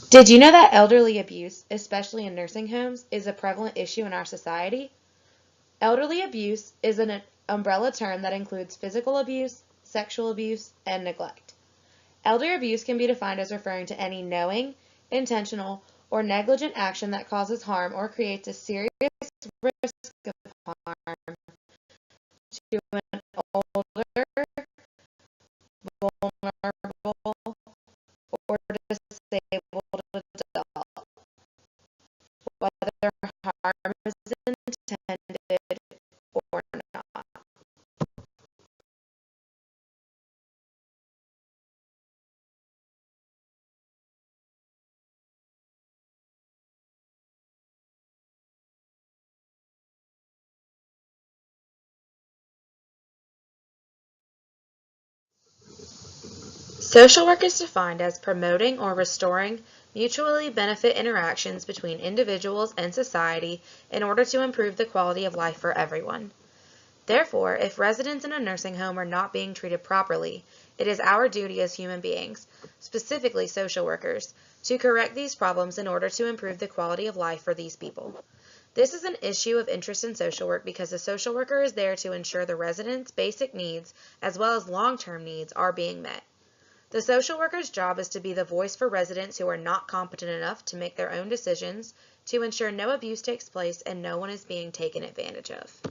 Did you know that elderly abuse, especially in nursing homes, is a prevalent issue in our society? Elderly abuse is an umbrella term that includes physical abuse, sexual abuse, and neglect. Elder abuse can be defined as referring to any knowing, intentional, or negligent action that causes harm or creates a serious risk of harm to an older, vulnerable, or disabled adult, whether harm is intended or not. Social work is defined as promoting or restoring mutually benefit interactions between individuals and society in order to improve the quality of life for everyone. Therefore, if residents in a nursing home are not being treated properly, it is our duty as human beings, specifically social workers, to correct these problems in order to improve the quality of life for these people. This is an issue of interest in social work because the social worker is there to ensure the residents' basic needs as well as long-term needs are being met. The social worker's job is to be the voice for residents who are not competent enough to make their own decisions, to ensure no abuse takes place and no one is being taken advantage of.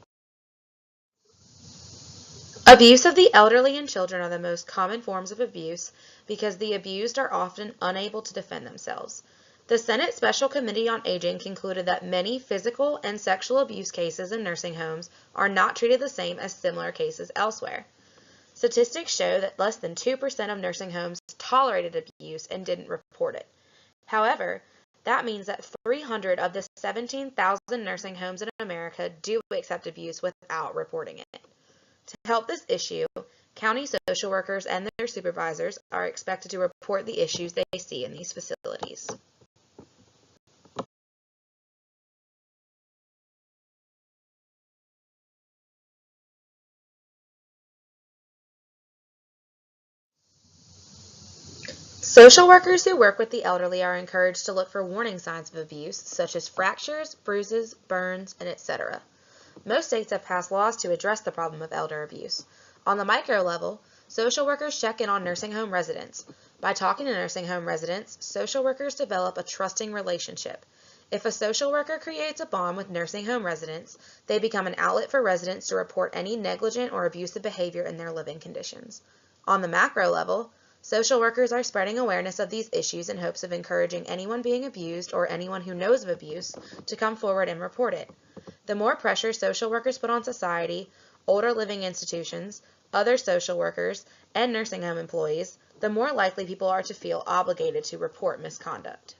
Abuse of the elderly and children are the most common forms of abuse because the abused are often unable to defend themselves. The Senate Special Committee on Aging concluded that many physical and sexual abuse cases in nursing homes are not treated the same as similar cases elsewhere. Statistics show that less than 2% of nursing homes tolerated abuse and didn't report it. However, that means that 300 of the 17,000 nursing homes in America do accept abuse without reporting it. To help this issue, county social workers and their supervisors are expected to report the issues they see in these facilities. Social workers who work with the elderly are encouraged to look for warning signs of abuse, such as fractures, bruises, burns, and etc. Most states have passed laws to address the problem of elder abuse. On the micro level, social workers check in on nursing home residents. By talking to nursing home residents, social workers develop a trusting relationship. If a social worker creates a bond with nursing home residents, they become an outlet for residents to report any negligent or abusive behavior in their living conditions. On the macro level, social workers are spreading awareness of these issues in hopes of encouraging anyone being abused or anyone who knows of abuse to come forward and report it. The more pressure social workers put on society, older living institutions, other social workers, and nursing home employees, the more likely people are to feel obligated to report misconduct.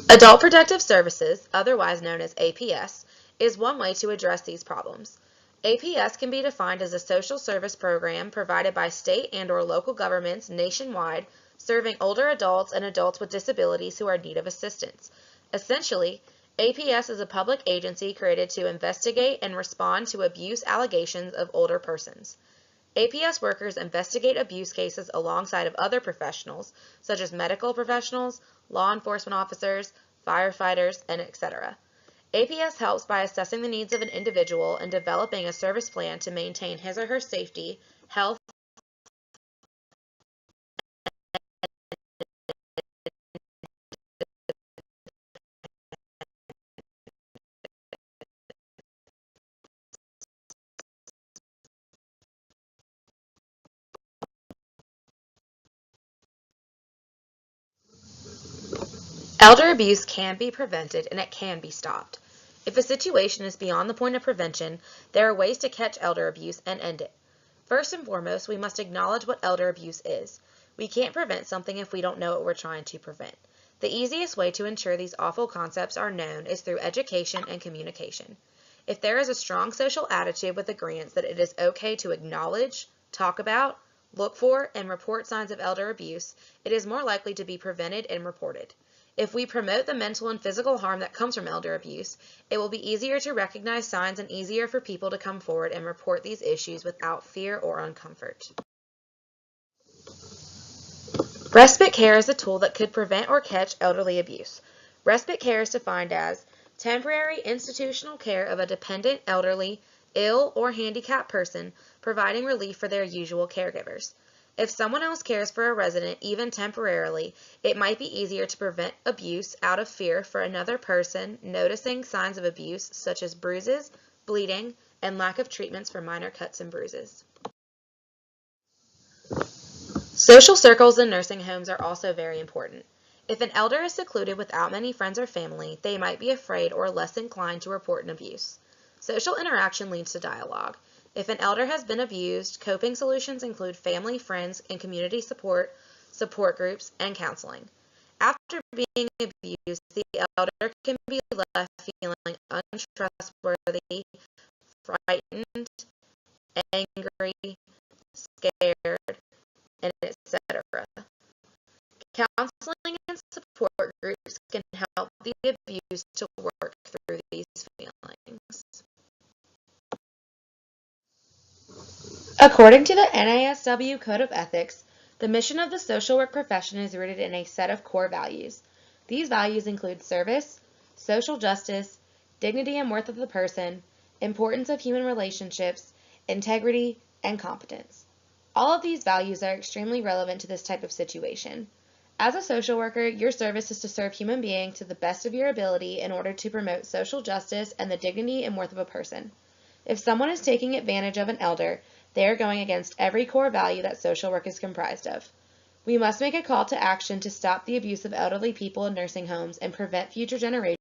Adult Protective Services, otherwise known as APS, is one way to address these problems. APS can be defined as a social service program provided by state and/or local governments nationwide serving older adults and adults with disabilities who are in need of assistance. Essentially, APS is a public agency created to investigate and respond to abuse allegations of older persons. APS workers investigate abuse cases alongside of other professionals, such as medical professionals, law enforcement officers, firefighters, and etc. APS helps by assessing the needs of an individual and developing a service plan to maintain his or her safety, health, elder abuse can be prevented and it can be stopped. If a situation is beyond the point of prevention, there are ways to catch elder abuse and end it. First and foremost, we must acknowledge what elder abuse is. We can't prevent something if we don't know what we're trying to prevent. The easiest way to ensure these awful concepts are known is through education and communication. If there is a strong social attitude with agreement that it is okay to acknowledge, talk about, look for, and report signs of elder abuse, it is more likely to be prevented and reported. If we promote the mental and physical harm that comes from elder abuse, it will be easier to recognize signs and easier for people to come forward and report these issues without fear or uncomfort. Respite care is a tool that could prevent or catch elderly abuse. Respite care is defined as temporary institutional care of a dependent, elderly, ill, or handicapped person, providing relief for their usual caregivers. If someone else cares for a resident, even temporarily, it might be easier to prevent abuse out of fear for another person noticing signs of abuse such as bruises, bleeding, and lack of treatments for minor cuts and bruises. Social circles in nursing homes are also very important. If an elder is secluded without many friends or family, they might be afraid or less inclined to report an abuse. Social interaction leads to dialogue. If an elder has been abused, coping solutions include family, friends, and community support, support groups, and counseling. After being abused, the elder can be left feeling untrustworthy, frightened, angry, scared, and etc. Counseling and support groups can help the abused to work through these feelings. According to the NASW Code of Ethics, the mission of the social work profession is rooted in a set of core values. These values include service, social justice, dignity and worth of the person, importance of human relationships, integrity, and competence. All of these values are extremely relevant to this type of situation. As a social worker, your service is to serve human beings to the best of your ability in order to promote social justice and the dignity and worth of a person. If someone is taking advantage of an elder, they are going against every core value that social work is comprised of. We must make a call to action to stop the abuse of elderly people in nursing homes and prevent future generations